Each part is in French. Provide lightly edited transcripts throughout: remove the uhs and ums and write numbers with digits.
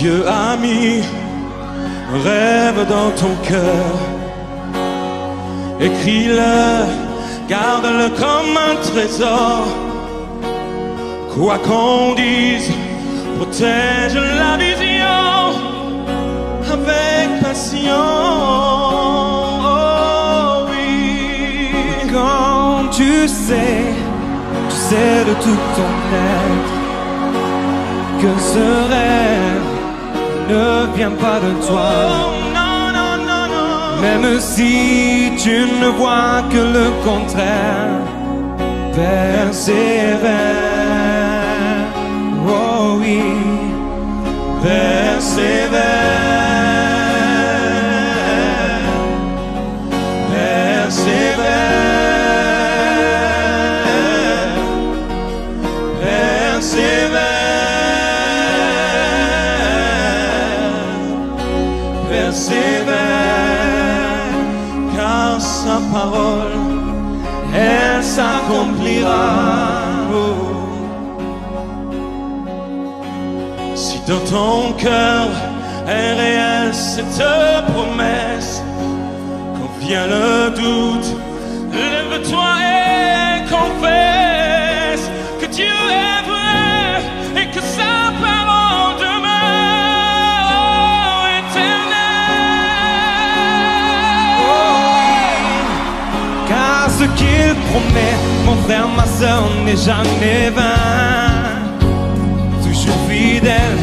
Dieu a mis un rêve dans ton cœur. Écris-le, garde-le comme un trésor. Quoi qu'on dise, protège la vision avec passion. Oh oui. Quand tu sais de tout ton être que ce rêve ne vient pas de toi. Oh, non, non, non, non. Même si tu ne vois que le contraire, persévère. Oh oui, Persévère, persévère, persévère, persévère, car sa parole, elle s'accomplira. Oh. Si dans ton cœur est réelle cette promesse, quand vient le doute, lève-toi et confesse que Dieu est vrai et que sa parole demeure éternelle. oh, car ce qu'il promet, mon frère, ma soeur, n'est jamais vain. Toujours fidèle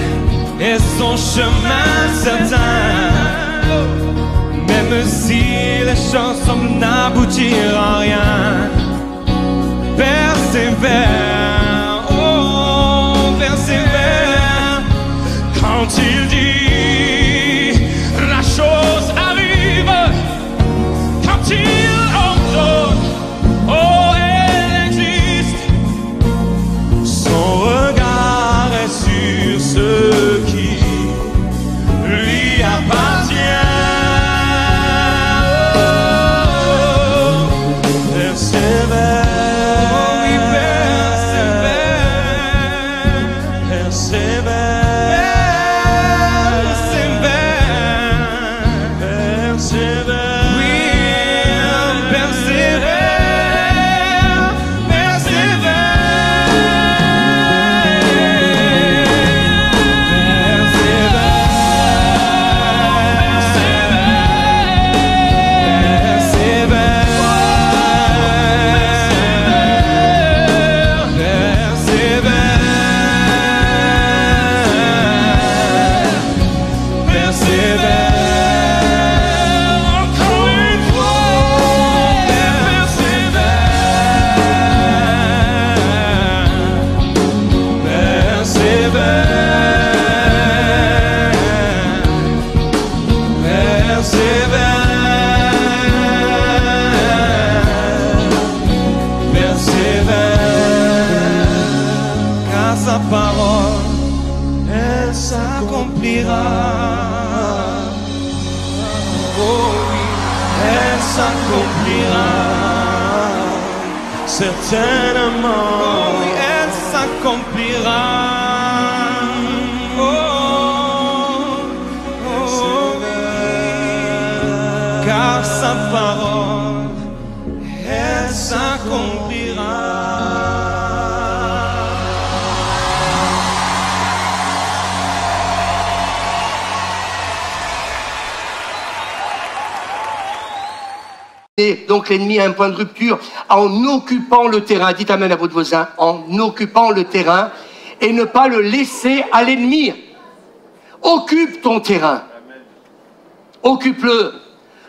et son chemin certain. Même si les choses semblent n'aboutir à rien, persévère, oh, persévère. Quand il dit, la chose arrive. Quand il ordonne, oh, elle existe. Son regard est sur ce qui lui appartient. Oh, persévère, Oh oui, persévère, persévère, persévère. oui, persévère, Encore une fois, car sa parole, elle s'accomplira. Oh oui, elle s'accomplira. certainement. Oh oui, elle s'accomplira. Oh, oh, car sa parole, elle s'accomplira. Et donc l'ennemi a un point de rupture en occupant le terrain. Dites amen à votre voisin. En occupant le terrain et ne pas le laisser à l'ennemi. Occupe ton terrain. Occupe-le.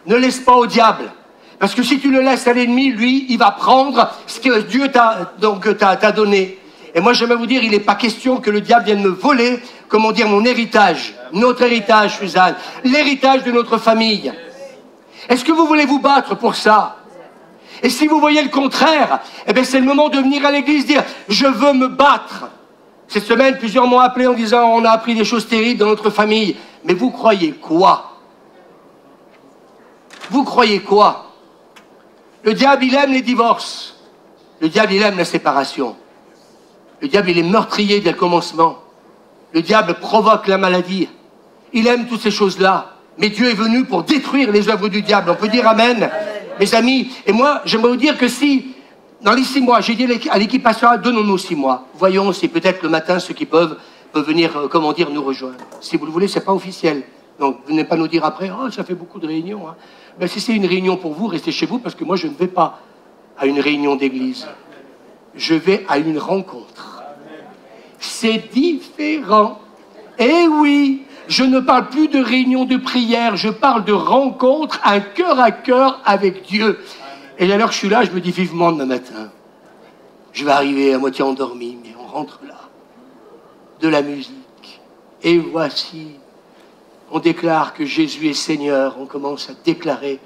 Ne laisse pas au diable. Parce que si tu le laisses à l'ennemi, lui, il va prendre ce que Dieu t'a donné. Et moi, j'aimerais vous dire, il n'est pas question que le diable vienne me voler, comment dire, mon héritage. Notre héritage, Suzanne. L'héritage de notre famille. Est-ce que vous voulez vous battre pour ça? Et si vous voyez le contraire, eh bien c'est le moment de venir à l'église dire « Je veux me battre ». Cette semaine, plusieurs m'ont appelé en disant « On a appris des choses terribles dans notre famille ». Mais vous croyez quoi? Vous croyez quoi? Le diable, il aime les divorces. Le diable, il aime la séparation. Le diable, il est meurtrier dès le commencement. Le diable provoque la maladie. il aime toutes ces choses-là. Mais Dieu est venu pour détruire les œuvres du diable. On peut dire amen, mes amis. Et moi, j'aimerais vous dire que si, dans les 6 mois, j'ai dit à l'équipe pastorale, donnons-nous 6 mois. Voyons si peut-être le matin, ceux qui peuvent venir, comment dire, nous rejoindre. Si vous le voulez, c'est pas officiel. Donc, venez pas nous dire après, oh, ça fait beaucoup de réunions. Hein. Ben, si c'est une réunion pour vous, restez chez vous, parce que moi, je ne vais pas à une réunion d'église. Je vais à une rencontre. C'est différent. Eh oui, je ne parle plus de réunion de prière, je parle de rencontre, un cœur à cœur avec Dieu. Et alors que je suis là, je me dis vivement demain matin, je vais arriver à moitié endormi, mais on rentre là. De la musique. Et voici, on déclare que Jésus est Seigneur, on commence à déclarer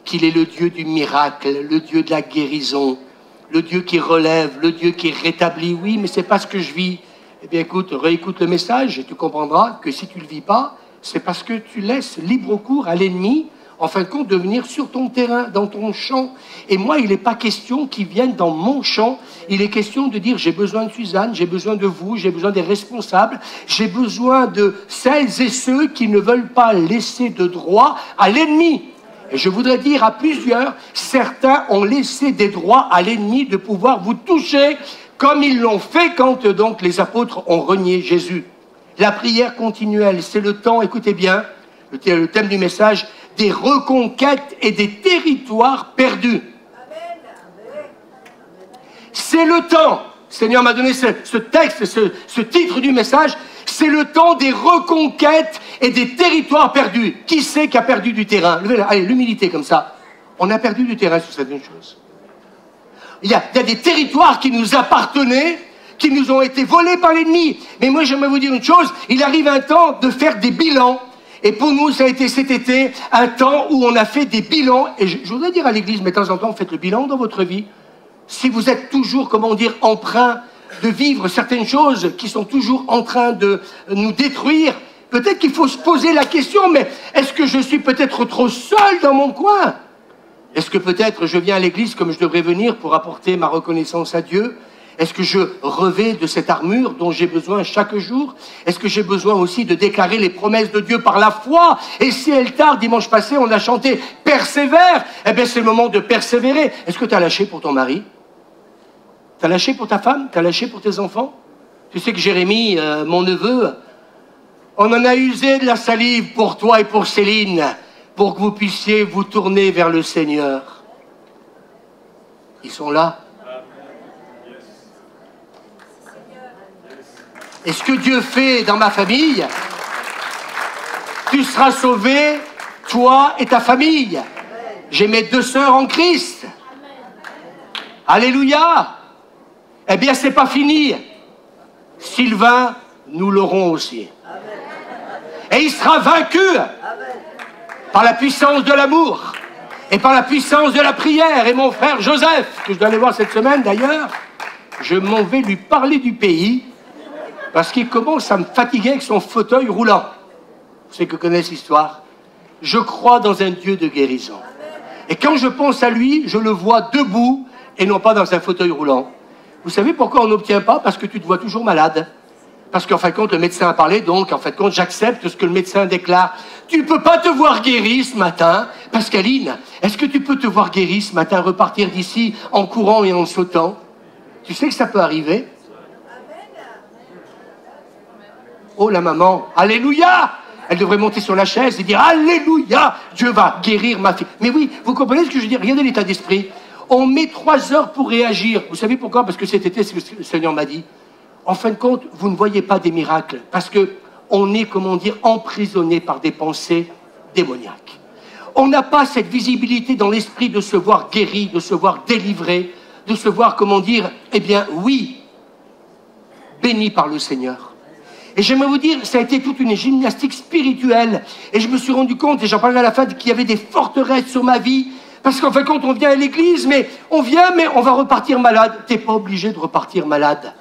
qu'il est le Dieu du miracle, le Dieu de la guérison, le Dieu qui relève, le Dieu qui rétablit. Oui, mais c'est pas ce que je vis. Eh bien, écoute, réécoute le message et tu comprendras que si tu le vis pas, c'est parce que tu laisses libre cours à l'ennemi, en fin de compte, de venir sur ton terrain, dans ton champ. Et moi, il n'est pas question qu'il vienne dans mon champ. Il est question de dire, j'ai besoin de Suzanne, j'ai besoin de vous, j'ai besoin des responsables, j'ai besoin de celles et ceux qui ne veulent pas laisser de droit à l'ennemi. Et je voudrais dire à plusieurs, certains ont laissé des droits à l'ennemi de pouvoir vous toucher, comme ils l'ont fait quand donc les apôtres ont renié Jésus. La prière continuelle, c'est le temps, écoutez bien, le thème du message, des reconquêtes et des territoires perdus. C'est le temps, le Seigneur m'a donné ce texte, ce titre du message, c'est le temps des reconquêtes et des territoires perdus. Qui c'est qui a perdu du terrain? Allez, l'humilité comme ça. On a perdu du terrain sur certaines choses. Il y a des territoires qui nous appartenaient, qui nous ont été volés par l'ennemi. Mais moi, j'aimerais vous dire une chose, il arrive un temps de faire des bilans. Et pour nous, ça a été cet été, un temps où on a fait des bilans. Et je voudrais dire à l'église, mais de temps en temps, faites le bilan dans votre vie. Si vous êtes toujours, comment dire, empreint de vivre certaines choses qui sont toujours en train de nous détruire, peut-être qu'il faut se poser la question, mais est-ce que je suis peut-être trop seul dans mon coin? Est-ce que peut-être je viens à l'église comme je devrais venir pour apporter ma reconnaissance à Dieu? Est-ce que je revais de cette armure dont j'ai besoin chaque jour? Est-ce que j'ai besoin aussi de déclarer les promesses de Dieu par la foi? Et si elle tarde, dimanche passé, on a chanté « Persévère ». Eh bien, c'est le moment de persévérer. Est-ce que tu as lâché pour ton mari? Tu as lâché pour ta femme? Tu as lâché pour tes enfants? Tu sais que Jérémie, mon neveu, on en a usé de la salive pour toi et pour Céline, pour que vous puissiez vous tourner vers le Seigneur. Ils sont là. Et ce que Dieu fait dans ma famille, tu seras sauvé, toi et ta famille. J'ai mes 2 sœurs en Christ. Alléluia. Eh bien, c'est pas fini. Sylvain, nous l'aurons aussi. Et il sera vaincu par la puissance de l'amour et par la puissance de la prière. Et mon frère Joseph, que je dois aller voir cette semaine d'ailleurs, je m'en vais lui parler du pays, parce qu'il commence à me fatiguer avec son fauteuil roulant. Ceux qui connaissent l'histoire. Je crois dans un Dieu de guérison. Et quand je pense à lui, je le vois debout et non pas dans un fauteuil roulant. Vous savez pourquoi on n'obtient pas? Parce que tu te vois toujours malade. Parce qu'en fin de compte, le médecin a parlé, donc en fin de compte, j'accepte ce que le médecin déclare. Tu ne peux pas te voir guéri ce matin. Pascaline, est-ce que tu peux te voir guéri ce matin, repartir d'ici en courant et en sautant? Tu sais que ça peut arriver? Oh la maman, alléluia! Elle devrait monter sur la chaise et dire alléluia, Dieu va guérir ma fille. Mais oui, vous comprenez ce que je veux dire? Regardez l'état d'esprit. On met 3 heures pour réagir. Vous savez pourquoi? Parce que cet été, c'est ce que le Seigneur m'a dit. En fin de compte, vous ne voyez pas des miracles. Parce que on est, comment dire, emprisonné par des pensées démoniaques. On n'a pas cette visibilité dans l'esprit de se voir guéri, de se voir délivré, de se voir, comment dire, eh bien, oui, béni par le Seigneur. Et j'aimerais vous dire, ça a été toute une gymnastique spirituelle. Et je me suis rendu compte, et j'en parlais à la fin, qu'il y avait des forteresses sur ma vie. Parce qu'en fin de compte, on vient à l'église, mais on va repartir malade. T'es pas obligé de repartir malade.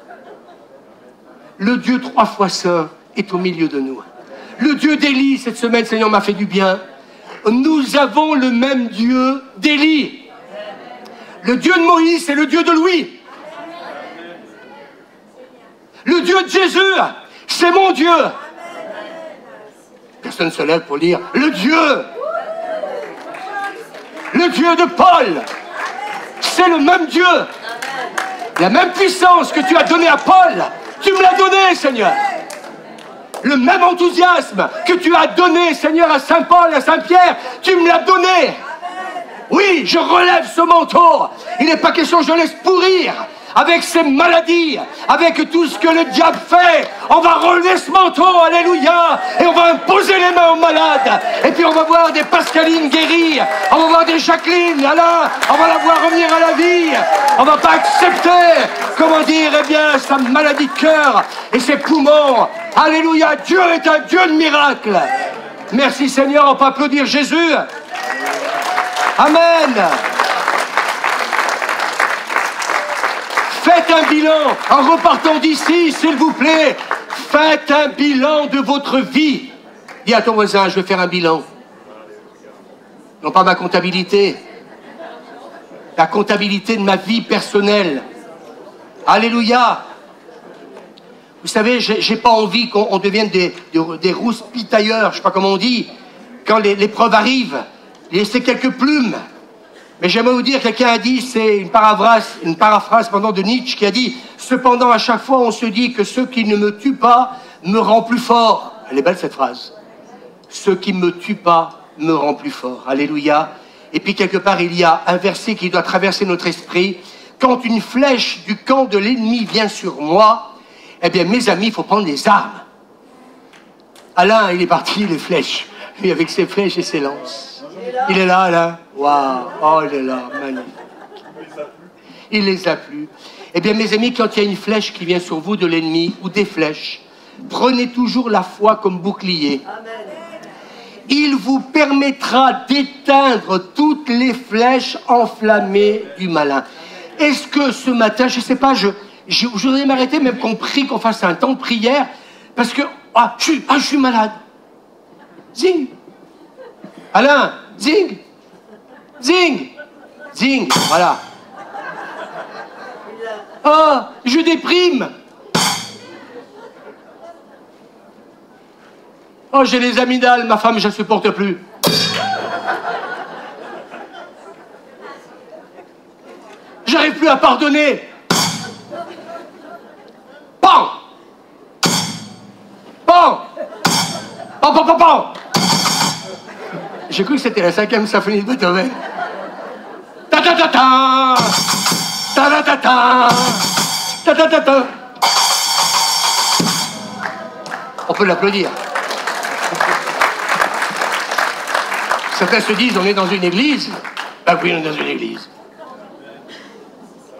Le Dieu 3 fois saint est au milieu de nous. Le Dieu d'Élie, cette semaine, le Seigneur m'a fait du bien. Nous avons le même Dieu d'Élie. Le Dieu de Moïse, c'est le Dieu de Louis. Le Dieu de Jésus, c'est mon Dieu. personne se lève pour lire le Dieu de Paul. C'est le même Dieu. La même puissance que tu as donnée à Paul, tu me l'as donnée, Seigneur. Le même enthousiasme que tu as donné, Seigneur, à Saint Paul, à Saint Pierre, tu me l'as donné. Oui, je relève ce manteau. Il n'est pas question que je laisse pourrir avec ces maladies, avec tout ce que le diable fait. On va relever ce manteau, alléluia, et on va imposer les mains aux malades. Et puis on va voir des Pascalines guéries, on va voir des Jacqueline, Alain, on va la voir revenir à la vie. On va pas accepter, comment dire, eh bien, sa maladie de cœur et ses poumons. Alléluia, Dieu est un Dieu de miracles. Merci Seigneur, on peut applaudir Jésus. Amen. Faites un bilan, en repartant d'ici, s'il vous plaît. Faites un bilan de votre vie. Dis à ton voisin, je vais faire un bilan. Non pas ma comptabilité. La comptabilité de ma vie personnelle. Alléluia. Vous savez, j'ai pas envie qu'on devienne des rouspitailleurs, je sais pas comment on dit. Quand l'épreuve arrive, laissez quelques plumes. Mais j'aimerais vous dire, quelqu'un a dit, c'est une paraphrase pendant de Nietzsche qui a dit « Cependant, à chaque fois, on se dit que ce qui ne me tue pas me rend plus fort. » Elle est belle cette phrase. « Ce qui ne me tue pas me rend plus fort. » Alléluia. Et puis quelque part, il y a un verset qui doit traverser notre esprit. Quand une flèche du camp de l'ennemi vient sur moi, eh bien, mes amis, il faut prendre les armes. Alain, il est parti, les flèches. Lui, avec ses flèches et ses lances. Il est là, Alain. Waouh. Oh, il est là. Magnifique. Il les a plu. Eh bien, mes amis, quand il y a une flèche qui vient sur vous de l'ennemi, ou des flèches, prenez toujours la foi comme bouclier. Il vous permettra d'éteindre toutes les flèches enflammées du malin. Est-ce que ce matin, je ne sais pas, je voudrais m'arrêter, même qu'on prie, qu'on fasse un temps de prière, parce que, je suis malade. Zing. Alain, zing. Zing. Zing. Voilà. Oh, je déprime. Oh, j'ai les amygdales, ma femme, je ne supporte plus. J'arrive plus à pardonner. Pan. Pan. Pan, pan, pan, pan. J'ai cru que c'était la 5e symphonie de Beethoven. Ta ta ta ta. Ta ta ta ta. Ta ta ta ta. On peut l'applaudir. Certains se disent, on est dans une église. Ben oui, on est dans une église.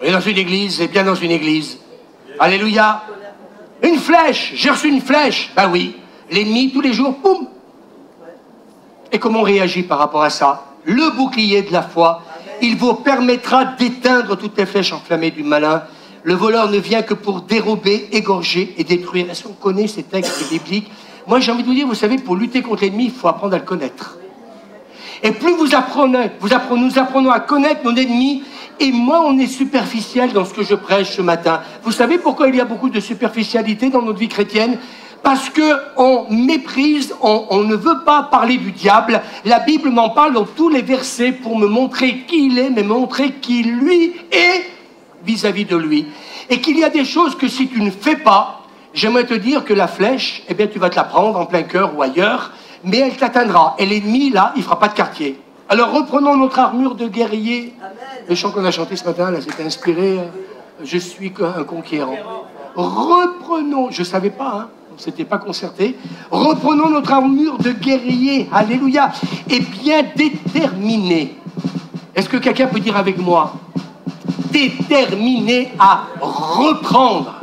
On est dans une église, et bien dans une église. Alléluia. Une flèche, j'ai reçu une flèche. Ben oui, l'ennemi, tous les jours, boum. Et comment on réagit par rapport à ça? Le bouclier de la foi, il vous permettra d'éteindre toutes les flèches enflammées du malin. Le voleur ne vient que pour dérober, égorger et détruire. Est-ce qu'on connaît ces textes bibliques? Moi, j'ai envie de vous dire, vous savez, pour lutter contre l'ennemi, il faut apprendre à le connaître. Et plus nous apprenons à connaître nos ennemis, et moins on est superficiel dans ce que je prêche ce matin. Vous savez pourquoi il y a beaucoup de superficialité dans notre vie chrétienne? Parce qu'on méprise, on ne veut pas parler du diable. La Bible m'en parle dans tous les versets pour me montrer qui il est, mais montrer qui lui est vis-à-vis de lui. Et qu'il y a des choses que si tu ne fais pas, j'aimerais te dire que la flèche, eh bien tu vas te la prendre en plein cœur ou ailleurs, mais elle t'atteindra. Et l'ennemi, là, il ne fera pas de quartier. Alors reprenons notre armure de guerrier. Amen. Le chant qu'on a chanté ce matin, là, c'était inspiré. Je suis un conquérant. Reprenons, je ne savais pas, hein, on ne s'était pas concerté. Reprenons notre armure de guerrier, alléluia, et bien déterminé. Est-ce que quelqu'un peut dire avec moi? Déterminé à reprendre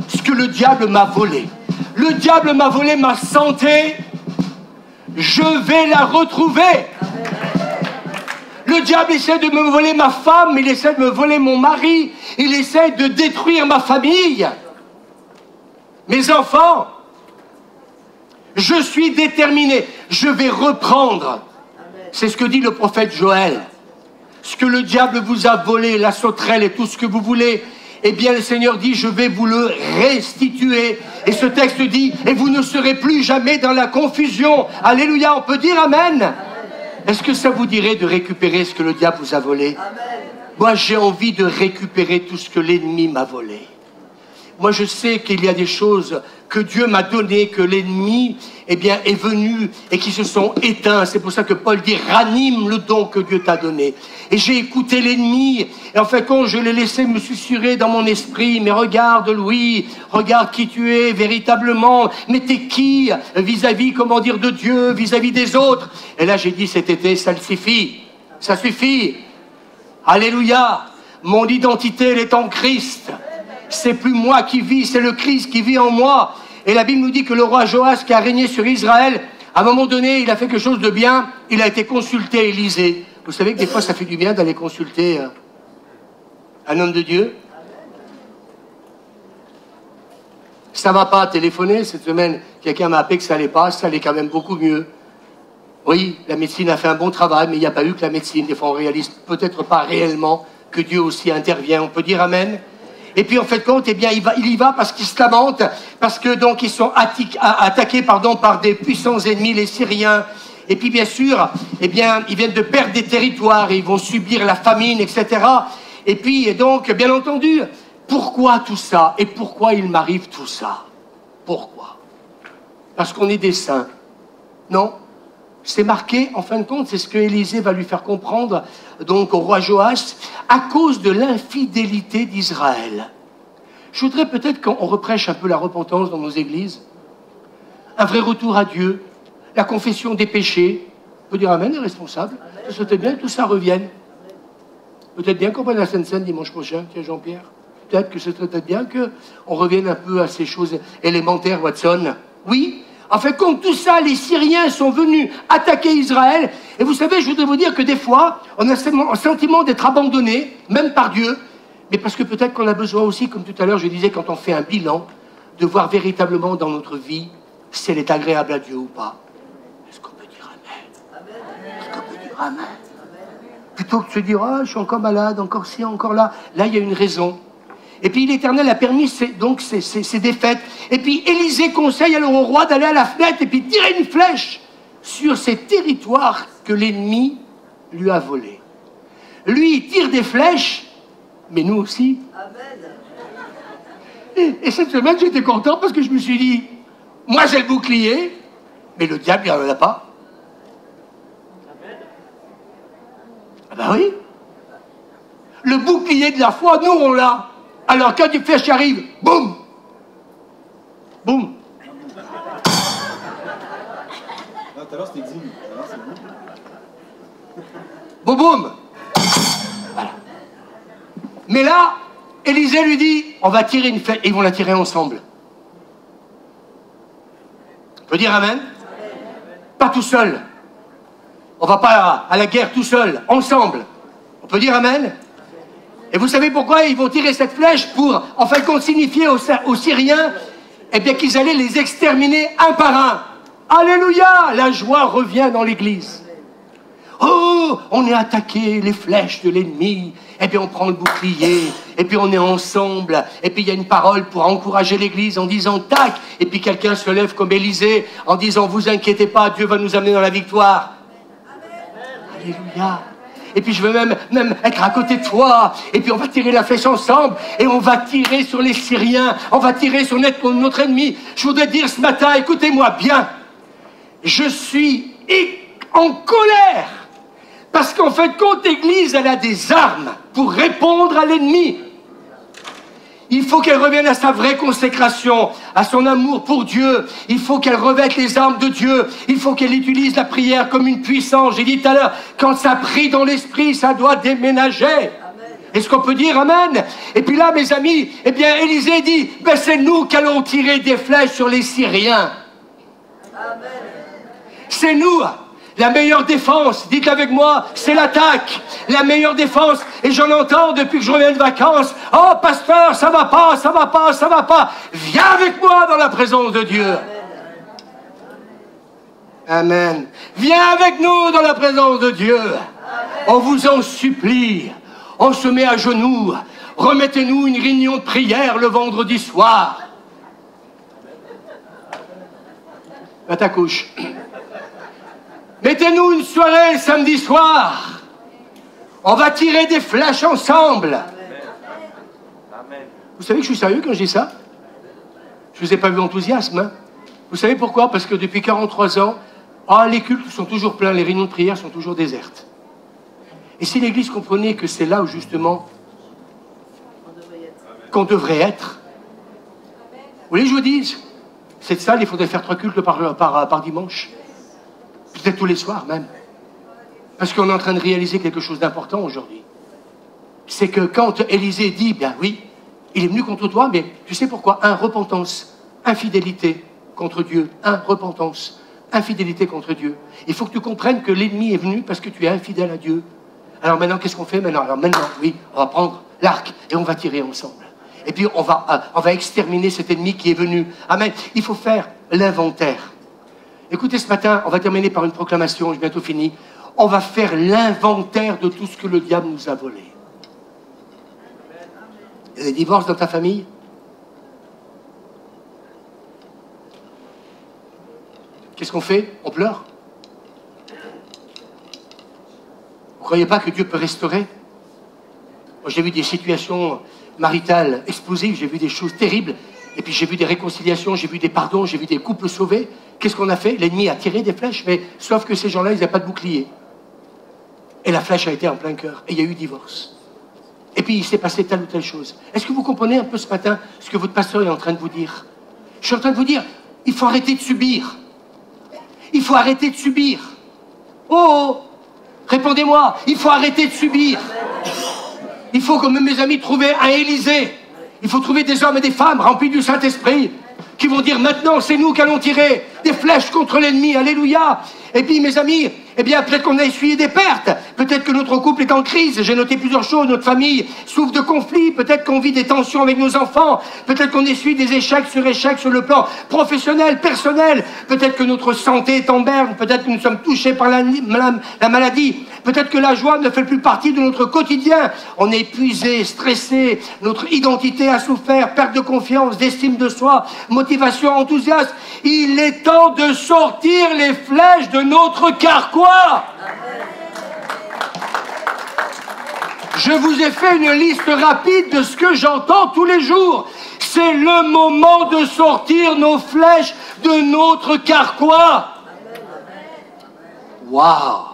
ce que le diable m'a volé. Le diable m'a volé ma santé, je vais la retrouver. Le diable essaie de me voler ma femme, il essaie de me voler mon mari, il essaie de détruire ma famille. Mes enfants, je suis déterminé, je vais reprendre. C'est ce que dit le prophète Joël. Ce que le diable vous a volé, la sauterelle et tout ce que vous voulez, eh bien le Seigneur dit, je vais vous le restituer. Et ce texte dit, et vous ne serez plus jamais dans la confusion. Alléluia, on peut dire amen. Est-ce que ça vous dirait de récupérer ce que le diable vous a volé? Moi, j'ai envie de récupérer tout ce que l'ennemi m'a volé. Moi, je sais qu'il y a des choses que Dieu m'a données, que l'ennemi, eh bien, est venu et qui se sont éteints. C'est pour ça que Paul dit, ranime le don que Dieu t'a donné. Et j'ai écouté l'ennemi. Et en fait, quand je l'ai laissé me susurrer dans mon esprit, mais regarde Louis, regarde qui tu es véritablement. Mais t'es qui vis-à-vis, comment dire, de Dieu, vis-à-vis des autres? Et là, j'ai dit cet été, ça suffit. Ça suffit. Alléluia. Mon identité, elle est en Christ. C'est plus moi qui vis, c'est le Christ qui vit en moi. Et la Bible nous dit que le roi Joas, qui a régné sur Israël, à un moment donné, il a fait quelque chose de bien, il a été consulté à Élysée. Vous savez que des fois, ça fait du bien d'aller consulter un homme de Dieu. Ça va pas téléphoner. Cette semaine, quelqu'un m'a appelé que ça allait pas, ça allait quand même beaucoup mieux. Oui, la médecine a fait un bon travail, mais il n'y a pas eu que la médecine. Des fois, on réalise peut-être pas réellement que Dieu aussi intervient. On peut dire amen. Et puis en fait compte, eh bien, il y va parce qu'il se lamente, parce que donc ils sont attaqués par des puissants ennemis, les Syriens. Et puis bien sûr, eh bien, ils viennent de perdre des territoires, et ils vont subir la famine, etc. Et puis donc, bien entendu, pourquoi tout ça? Et pourquoi il m'arrive tout ça? Pourquoi? Parce qu'on est des saints. Non? C'est marqué, en fin de compte, c'est ce que Élisée va lui faire comprendre, donc au roi Joas, à cause de l'infidélité d'Israël. Je voudrais peut-être qu'on reprêche un peu la repentance dans nos églises, un vrai retour à Dieu, la confession des péchés. On peut dire amen, les responsables. Ça serait bien que tout ça revienne. Peut-être bien qu'on prenne la Sainte-Seine dimanche prochain, tiens Jean-Pierre. Peut-être que ce serait peut-être bien qu'on revienne un peu à ces choses élémentaires, Watson. Oui. En fait, comme tout ça, les Syriens sont venus attaquer Israël. Et vous savez, je voudrais vous dire que des fois, on a un sentiment d'être abandonné, même par Dieu, mais parce que peut-être qu'on a besoin aussi, comme tout à l'heure je disais, quand on fait un bilan, de voir véritablement dans notre vie si elle est agréable à Dieu ou pas. Est-ce qu'on peut dire amen? Est-ce qu'on peut dire amen? Plutôt que de se dire, ah, je suis encore malade, encore ci, encore là. Là, il y a une raison. Et puis l'Éternel a permis ces défaites. Et puis Élisée conseille alors au roi d'aller à la fenêtre et puis tirer une flèche sur ces territoires que l'ennemi lui a volés. Lui, il tire des flèches, mais nous aussi. Et cette semaine, j'étais content parce que je me suis dit, moi j'ai le bouclier, mais le diable, il n'en a pas. Ah ben oui. Le bouclier de la foi, nous on l'a. Alors quand une flèche arrive, boum, boum. Non, tout à l'heure c'était dit. Boum, boum. Voilà. Mais là, Élisée lui dit, on va tirer une flèche, et ils vont la tirer ensemble. On peut dire amen? Pas tout seul. On va pas à la guerre tout seul, ensemble. On peut dire amen? Et vous savez pourquoi ils vont tirer cette flèche? Pour, en fin de compte, signifier aux Syriens, eh bien, qu'ils allaient les exterminer un par un. Alléluia! La joie revient dans l'église. Oh, on est attaqué, les flèches de l'ennemi. Et puis on prend le bouclier, et puis on est ensemble. Et puis il y a une parole pour encourager l'église en disant tac. Et puis quelqu'un se lève comme Élisée en disant vous inquiétez pas, Dieu va nous amener dans la victoire. Alléluia. Et puis je veux même être à côté de toi. Et puis on va tirer la flèche ensemble. Et on va tirer sur les Syriens. On va tirer sur notre ennemi. Je voudrais dire ce matin, écoutez-moi bien. Je suis en colère. Parce qu'en fait, quand l'Église, elle a des armes pour répondre à l'ennemi. Il faut qu'elle revienne à sa vraie consécration, à son amour pour Dieu. Il faut qu'elle revête les armes de Dieu. Il faut qu'elle utilise la prière comme une puissance. J'ai dit tout à l'heure, quand ça prie dans l'esprit, ça doit déménager. Est-ce qu'on peut dire amen? Et puis là, mes amis, eh bien, Élisée dit, ben, c'est nous qui allons tirer des flèches sur les Syriens. C'est nous. La meilleure défense, dites avec moi, c'est l'attaque. La meilleure défense, et j'en entends depuis que je reviens de vacances. Oh, pasteur, ça va pas, ça va pas, ça va pas. Viens avec moi dans la présence de Dieu. Amen. Viens avec nous dans la présence de Dieu. On vous en supplie. On se met à genoux. Remettez-nous une réunion de prière le vendredi soir. Va ta couche. Mettez-nous une soirée samedi soir. On va tirer des flèches ensemble. Amen. Vous savez que je suis sérieux quand je dis ça? Je ne vous ai pas vu enthousiasme. Hein? Vous savez pourquoi? Parce que depuis 43 ans, les cultes sont toujours pleins, les réunions de prière sont toujours désertes. Et si l'Église comprenait que c'est là où justement qu'on devrait être, vous voulez que je vous dise, cette salle, il faudrait faire 3 cultes par dimanche. Peut-être tous les soirs même. Parce qu'on est en train de réaliser quelque chose d'important aujourd'hui. C'est que quand Élisée dit, bien oui, il est venu contre toi, mais tu sais pourquoi? Repentance, infidélité contre Dieu. Repentance, infidélité contre Dieu. Il faut que tu comprennes que l'ennemi est venu parce que tu es infidèle à Dieu. Alors maintenant, qu'est-ce qu'on fait maintenant? Alors maintenant, oui, on va prendre l'arc et on va tirer ensemble. Et puis on va exterminer cet ennemi qui est venu. Amen. Il faut faire l'inventaire. Écoutez, ce matin, on va terminer par une proclamation, j'ai bientôt fini. On va faire l'inventaire de tout ce que le diable nous a volé. Il y a des divorces dans ta famille? Qu'est-ce qu'on fait? On pleure? Vous ne croyez pas que Dieu peut restaurer? Moi, j'ai vu des situations maritales explosives, j'ai vu des choses terribles, et puis j'ai vu des réconciliations, j'ai vu des pardons, j'ai vu des couples sauvés. Qu'est-ce qu'on a fait? L'ennemi a tiré des flèches, mais sauf que ces gens-là, ils n'avaient pas de bouclier. Et la flèche a été en plein cœur, et il y a eu divorce. Et puis il s'est passé telle ou telle chose. Est-ce que vous comprenez un peu ce matin ce que votre pasteur est en train de vous dire? Je suis en train de vous dire, il faut arrêter de subir. Il faut arrêter de subir. Oh, répondez-moi, il faut arrêter de subir. Il faut, comme mes amis, trouver un Élysée. Il faut trouver des hommes et des femmes remplis du Saint-Esprit qui vont dire maintenant, c'est nous qui allons tirer des flèches contre l'ennemi. Alléluia. Et puis, mes amis, eh bien, peut-être qu'on a essuyé des pertes. Peut-être que notre couple est en crise. J'ai noté plusieurs choses. Notre famille souffre de conflits. Peut-être qu'on vit des tensions avec nos enfants. Peut-être qu'on essuie des échecs sur le plan professionnel, personnel. Peut-être que notre santé est en berne. Peut-être que nous sommes touchés par la maladie. Peut-être que la joie ne fait plus partie de notre quotidien. On est épuisé, stressé. Notre identité a souffert. Perte de confiance, d'estime de soi, motivation, enthousiasme. Il est temps de sortir les flèches de notre carquois. Je vous ai fait une liste rapide de ce que j'entends tous les jours. C'est le moment de sortir nos flèches de notre carquois. Waouh!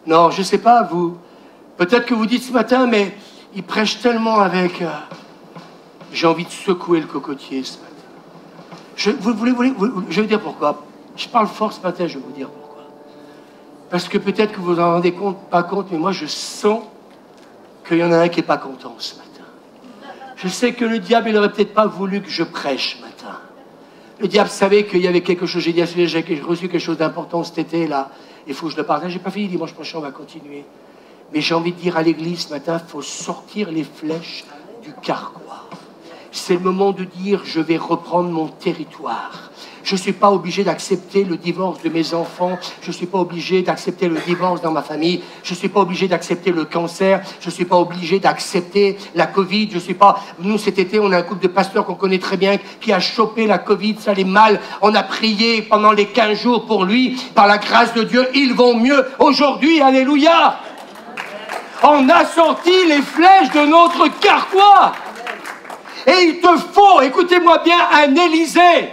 Non, je ne sais pas, vous. Peut-être que vous dites ce matin, mais il prêche tellement avec... J'ai envie de secouer le cocotier ce matin. Je vais dire pourquoi. Je parle fort ce matin, je vais vous dire pourquoi. Parce que peut-être que vous vous en rendez pas compte, mais moi je sens qu'il y en a un qui n'est pas content ce matin. Je sais que le diable, il n'aurait peut-être pas voulu que je prêche ce matin. Le diable savait qu'il y avait quelque chose, j'ai dit à ce sujet, j'ai reçu quelque chose d'important cet été, là. Il faut que je le partage. J'ai pas fini, dimanche prochain, on va continuer. Mais j'ai envie de dire à l'église ce matin, il faut sortir les flèches du carquois. C'est le moment de dire, je vais reprendre mon territoire. Je ne suis pas obligé d'accepter le divorce de mes enfants. Je ne suis pas obligé d'accepter le divorce dans ma famille. Je ne suis pas obligé d'accepter le cancer. Je ne suis pas obligé d'accepter la Covid. Je suis pas... Nous, cet été, on a un couple de pasteurs qu'on connaît très bien qui a chopé la Covid. Ça allait mal. On a prié pendant les 15 jours pour lui. Par la grâce de Dieu, ils vont mieux aujourd'hui. Alléluia. On a sorti les flèches de notre carquois. Et il te faut, écoutez-moi bien, un Élysée.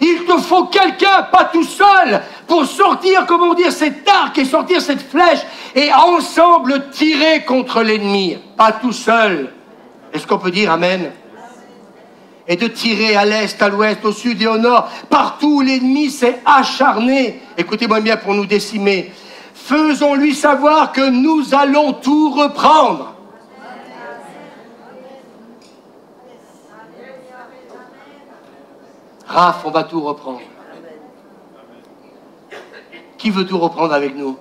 Il te faut quelqu'un, pas tout seul, pour sortir, comment dire, cet arc et sortir cette flèche et ensemble tirer contre l'ennemi. Pas tout seul. Est-ce qu'on peut dire amen? Et de tirer à l'est, à l'ouest, au sud et au nord, partout où l'ennemi s'est acharné. Écoutez-moi bien pour nous décimer. Faisons-lui savoir que nous allons tout reprendre. Raph, on va tout reprendre. Qui veut tout reprendre avec nous?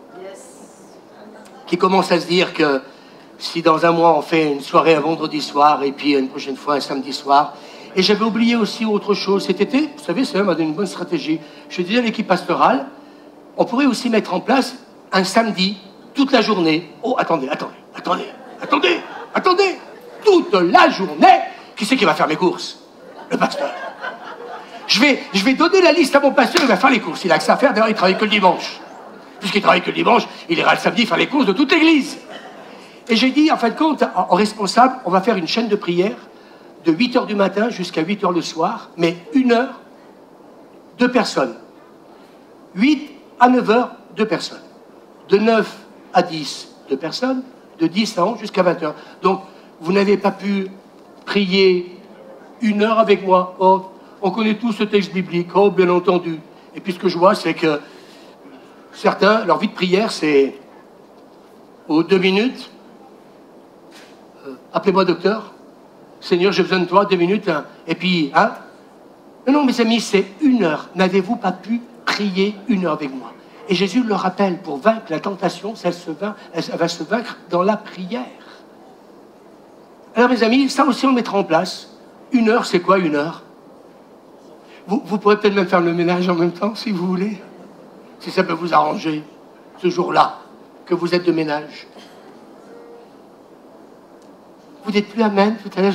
Qui commence à se dire que si dans un mois on fait une soirée un vendredi soir et puis une prochaine fois un samedi soir. Et j'avais oublié aussi autre chose cet été, vous savez, ça m'a donné une bonne stratégie. Je disais à l'équipe pastorale, on pourrait aussi mettre en place un samedi, toute la journée. Oh, attendez. Attendez, toute la journée, qui c'est qui va faire mes courses? Le pasteur. Je vais donner la liste à mon pasteur, il va faire les courses. Il a que ça à faire, d'ailleurs il travaille que le dimanche. Puisqu'il travaille que le dimanche, il ira le samedi faire les courses de toute l'église. Et j'ai dit, en fin de compte, en responsable, on va faire une chaîne de prière de 8h du matin jusqu'à 8h le soir, mais 1 heure, 2 personnes. 8 à 9h, 2 personnes. De 9 à 10, 2 personnes. De 10 à 11 jusqu'à 20h. Donc, vous n'avez pas pu prier 1 heure avec moi. Oh, on connaît tous ce texte biblique. Oh, bien entendu. Et puis ce que je vois, c'est que certains, leur vie de prière, c'est aux 2 minutes. Appelez-moi docteur. Seigneur, j'ai besoin de toi, 2 minutes. Hein. Et puis, hein? Non, mes amis, c'est 1 heure. N'avez-vous pas pu prier 1 heure avec moi? Et Jésus le rappelle, pour vaincre la tentation, elle va se vaincre dans la prière. Alors, mes amis, ça aussi, on le mettra en place. 1 heure, c'est quoi 1 heure? Vous pourrez peut-être même faire le ménage en même temps, si vous voulez. Si ça peut vous arranger, ce jour-là, que vous êtes de ménage. Vous n'êtes plus amen tout à l'heure.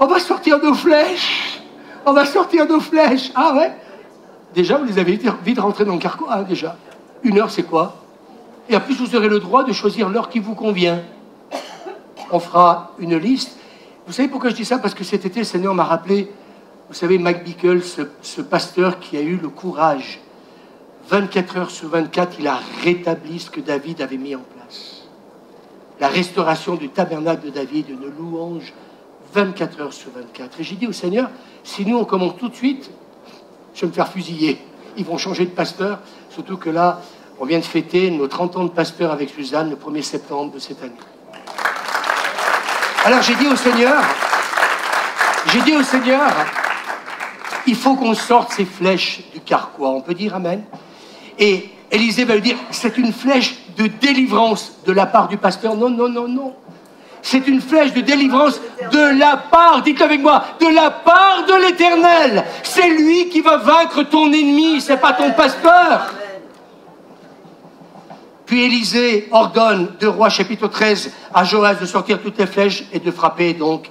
On va sortir nos flèches. On va sortir nos flèches. Ah ouais? Déjà, vous les avez vite rentrés dans le carquois, hein, déjà. 1 heure, c'est quoi? Et en plus, vous aurez le droit de choisir l'heure qui vous convient. On fera une liste. Vous savez pourquoi je dis ça? Parce que cet été, le Seigneur m'a rappelé, vous savez, Mike Bickle, ce pasteur qui a eu le courage. 24 heures sur 24, il a rétabli ce que David avait mis en place. La restauration du tabernacle de David, une louange, 24 heures sur 24. Et j'ai dit au Seigneur, si nous, on commence tout de suite, je vais me faire fusiller. Ils vont changer de pasteur, surtout que là, on vient de fêter nos 30 ans de pasteur avec Suzanne le 1er septembre de cette année. Alors j'ai dit au Seigneur, il faut qu'on sorte ces flèches du carquois. On peut dire amen? Et Élisée va lui dire, c'est une flèche de délivrance de la part du pasteur. Non, non, non, non. C'est une flèche de délivrance de la part, dites-le avec moi, de la part de l'Éternel. C'est lui qui va vaincre ton ennemi, c'est pas ton pasteur. Puis Élisée ordonne, 2 Rois chapitre 13, à Joas de sortir toutes les flèches et de frapper, donc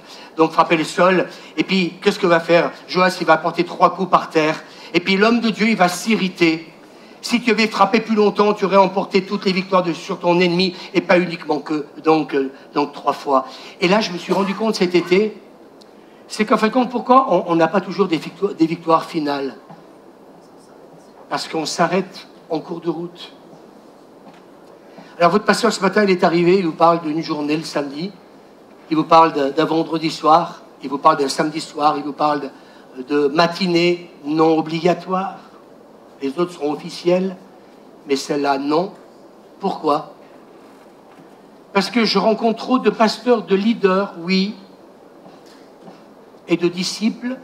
frapper le sol. Et puis, qu'est-ce que va faire Joas? Il va porter 3 coups par terre. Et puis l'homme de Dieu, il va s'irriter. Si tu avais frappé plus longtemps, tu aurais emporté toutes les victoires sur ton ennemi, et pas uniquement que, donc 3 fois. Et là, je me suis rendu compte cet été, c'est qu'en fin de compte, pourquoi on n'a pas toujours des victoires finales? Parce qu'on s'arrête en cours de route. Alors votre pasteur ce matin, il est arrivé, il vous parle d'une journée le samedi, il vous parle d'un vendredi soir, il vous parle d'un samedi soir, il vous parle de matinée non obligatoire. Les autres seront officiels, mais celle-là, non. Pourquoi? Parce que je rencontre trop de pasteurs, de leaders, oui, et de disciples,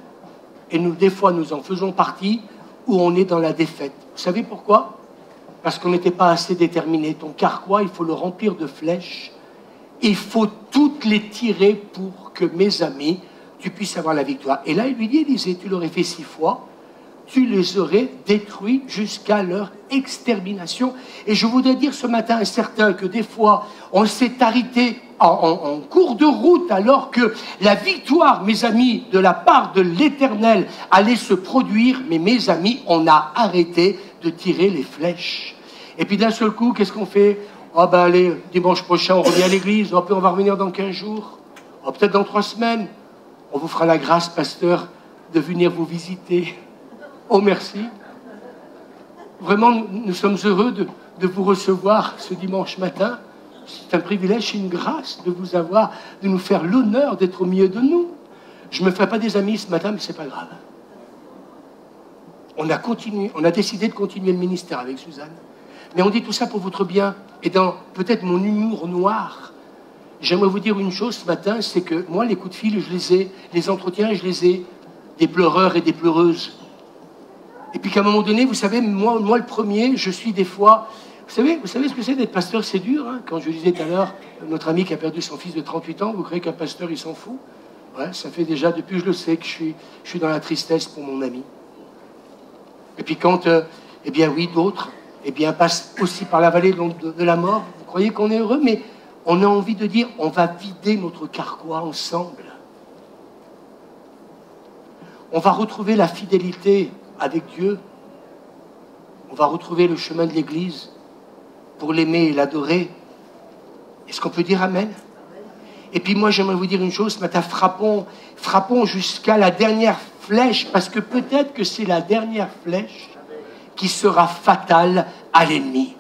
et nous, des fois, nous en faisons partie, où on est dans la défaite. Vous savez pourquoi? Parce qu'on n'était pas assez déterminé. Ton carquois, il faut le remplir de flèches. Il faut toutes les tirer pour que, mes amis, tu puisses avoir la victoire. Et là, il lui dit, Élisée, tu l'aurais fait 6 fois, tu les aurais détruits jusqu'à leur extermination. Et je voudrais dire ce matin à certains que des fois, on s'est arrêté en cours de route alors que la victoire, mes amis, de la part de l'Éternel allait se produire. Mais mes amis, on a arrêté de tirer les flèches. Et puis d'un seul coup, qu'est-ce qu'on fait? Oh ben allez, dimanche prochain, on revient à l'église. Oh, puis on va revenir dans 15 jours. Oh, peut-être dans 3 semaines. On vous fera la grâce, pasteur, de venir vous visiter. Oh, merci. Vraiment, nous sommes heureux de vous recevoir ce dimanche matin. C'est un privilège, c'est une grâce de vous avoir, de nous faire l'honneur d'être au milieu de nous. Je ne me ferai pas des amis ce matin, mais ce n'est pas grave. On a décidé de continuer le ministère avec Suzanne. Mais on dit tout ça pour votre bien. Et dans peut-être mon humour noir, j'aimerais vous dire une chose ce matin, c'est que moi, les coups de fil, je les ai, les entretiens, je les ai, des pleureurs et des pleureuses. Et puis qu'à un moment donné, vous savez, moi le premier, je suis des fois... Vous savez ce que c'est d'être pasteur? C'est dur, hein. Quand je disais tout à l'heure, notre ami qui a perdu son fils de 38 ans, vous croyez qu'un pasteur, il s'en fout? Ouais, ça fait déjà, depuis que je le sais, que je suis dans la tristesse pour mon ami. Et puis quand, eh bien oui, d'autres, eh bien, passent aussi par la vallée de la mort, vous croyez qu'on est heureux, mais on a envie de dire, on va vider notre carquois ensemble. On va retrouver la fidélité avec Dieu. On va retrouver le chemin de l'Église pour l'aimer et l'adorer. Est-ce qu'on peut dire Amen? Et puis moi, j'aimerais vous dire une chose, ce matin, frappons jusqu'à la dernière flèche, parce que peut-être que c'est la dernière flèche qui sera fatale à l'ennemi.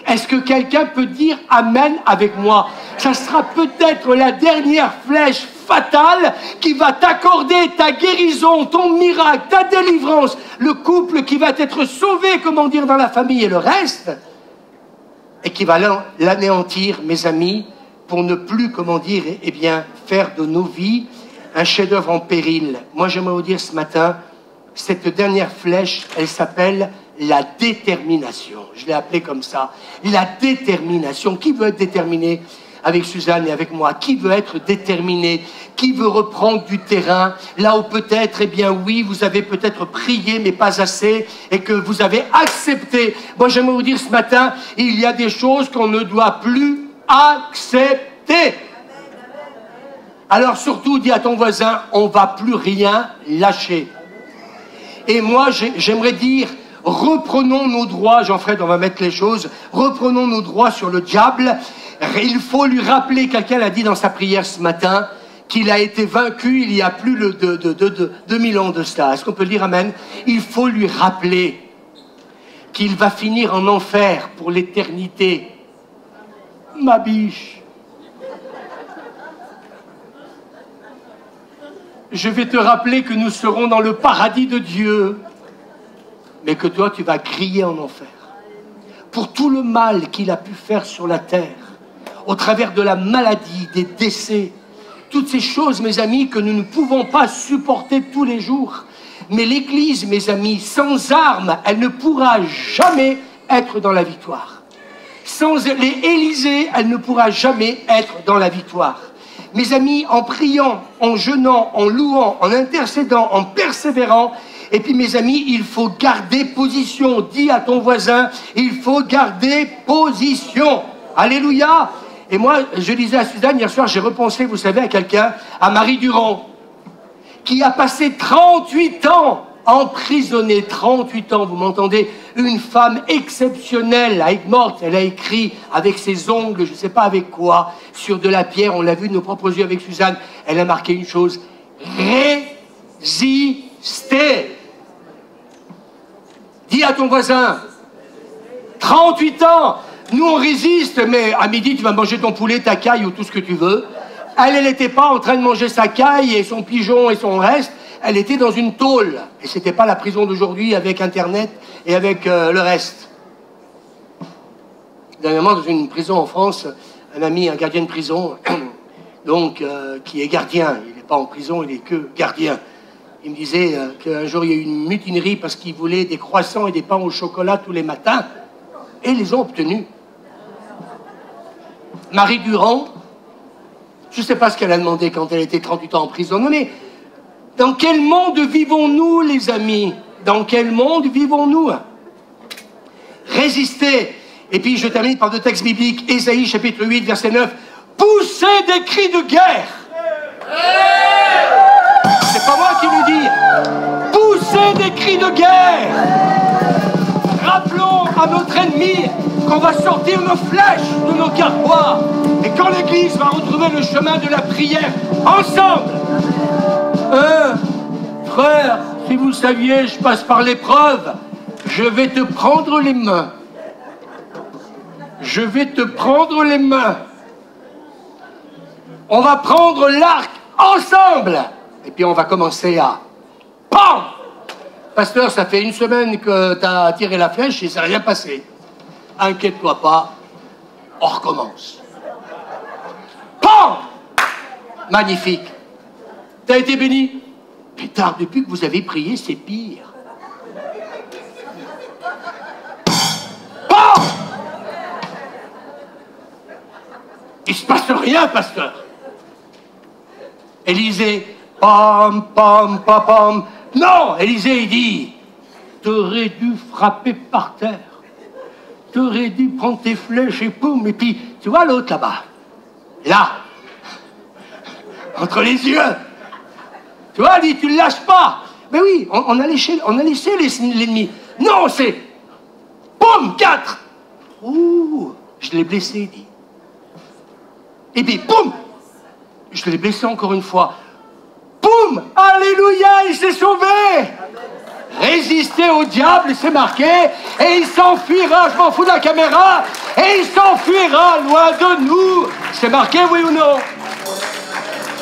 Est-ce que quelqu'un peut dire Amen avec moi? Ça sera peut-être la dernière flèche fatale qui va t'accorder ta guérison, ton miracle, ta délivrance, le couple qui va être sauvé, comment dire, dans la famille et le reste, et qui va l'anéantir, mes amis, pour ne plus, comment dire, eh bien, faire de nos vies un chef-d'œuvre en péril. Moi, j'aimerais vous dire ce matin, cette dernière flèche, elle s'appelle la détermination. Je l'ai appelée comme ça. La détermination. Qui veut être déterminé avec Suzanne et avec moi? Qui veut être déterminé? Qui veut reprendre du terrain? Là où peut-être, eh bien oui, vous avez peut-être prié, mais pas assez, et que vous avez accepté. Moi, j'aimerais vous dire ce matin, il y a des choses qu'on ne doit plus accepter. Alors surtout, dis à ton voisin, on ne va plus rien lâcher. Et moi, j'aimerais dire, reprenons nos droits, Jean-Fred, on va mettre les choses, reprenons nos droits sur le diable. Il faut lui rappeler, quelqu'un l'a dit dans sa prière ce matin, qu'il a été vaincu il y a plus de 2000 ans de cela. Est-ce qu'on peut le dire Amen? Il faut lui rappeler qu'il va finir en enfer pour l'éternité. Ma biche. Je vais te rappeler que nous serons dans le paradis de Dieu, mais que toi, tu vas griller en enfer. Pour tout le mal qu'il a pu faire sur la terre, au travers de la maladie, des décès, toutes ces choses, mes amis, que nous ne pouvons pas supporter tous les jours. Mais l'Église, mes amis, sans armes, elle ne pourra jamais être dans la victoire. Sans les Élysées, elle ne pourra jamais être dans la victoire. Mes amis, en priant, en jeûnant, en louant, en intercédant, en persévérant, et puis mes amis, il faut garder position. Dis à ton voisin, il faut garder position. Alléluia. Et moi, je disais à Suzanne, hier soir, j'ai repensé, vous savez, à quelqu'un, à Marie Durand, qui a passé 38 ans emprisonnée, 38 ans, vous m'entendez? Une femme exceptionnelle, avec morte, elle a écrit avec ses ongles, je ne sais pas avec quoi, sur de la pierre, on l'a vu de nos propres yeux avec Suzanne, elle a marqué une chose, résister. Dis à ton voisin, 38 ans, nous on résiste, mais à midi tu vas manger ton poulet, ta caille ou tout ce que tu veux. Elle n'était pas en train de manger sa caille et son pigeon et son reste, elle était dans une tôle. Et ce n'était pas la prison d'aujourd'hui avec Internet et avec le reste. Dernièrement, dans une prison en France, un ami, un gardien de prison, donc qui est gardien, il n'est pas en prison, il est que gardien. Il me disait qu'un jour il y a eu une mutinerie parce qu'il voulait des croissants et des pains au chocolat tous les matins, et ils les ont obtenus. Marie Durand, je ne sais pas ce qu'elle a demandé quand elle était 38 ans en prison, non mais dans quel monde vivons-nous, les amis? Dans quel monde vivons-nous? Résistez. Et puis je termine par deux textes bibliques. Ésaïe chapitre 8, verset 9. Poussez des cris de guerre. C'est pas moi qui le dis. Poussez des cris de guerre. Rappelons à notre ennemi qu'on va sortir nos flèches de nos carquois. Et quand l'Église va retrouver le chemin de la prière ensemble. Frère, si vous saviez, je passe par l'épreuve, je vais te prendre les mains. Je vais te prendre les mains. On va prendre l'arc ensemble. Et puis on va commencer à... PAM! Pasteur, ça fait une semaine que tu as tiré la flèche et ça n'a rien passé. Inquiète-toi pas, on recommence. PAM! Magnifique. T'as été béni? Plus tard, depuis que vous avez prié, c'est pire. PAM! Il se passe rien, pasteur. Élisée, pam, pam, pam, pam. Non, Élisée, il dit, t'aurais dû frapper par terre. t'aurais dû prendre tes flèches et poum, et puis, tu vois l'autre là-bas, là, entre les yeux, tu vois, dit, tu le lâches pas. Mais oui, on a laissé l'ennemi. Non, c'est, poum, 4. Ouh, je l'ai blessé, dit. Et puis, poum, je l'ai blessé encore une fois. Poum, alléluia, il s'est sauvé. Résister au diable, c'est marqué, et il s'enfuira, je m'en fous de la caméra, et il s'enfuira loin de nous. C'est marqué, oui ou non?